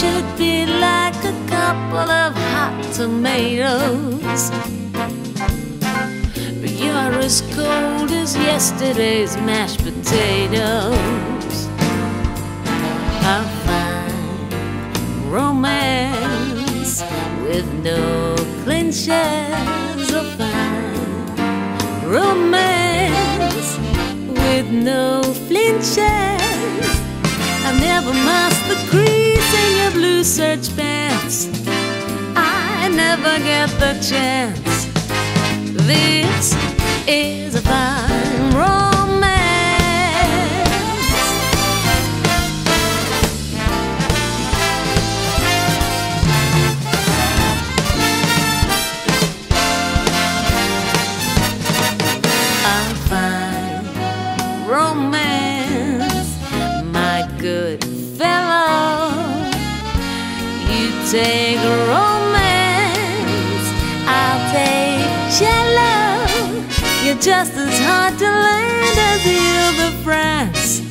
should be like a couple of hot tomatoes, but you're as cold as yesterday's mashed potatoes. A fine romance with no clinches. A fine romance with no flinches. I've never masked the crease in your blue serge pants. I never get the chance. This is a fine romance. A fine romance, my good fellow. You take romance, I'll take cello. You're just as hard to land as the Ile de France.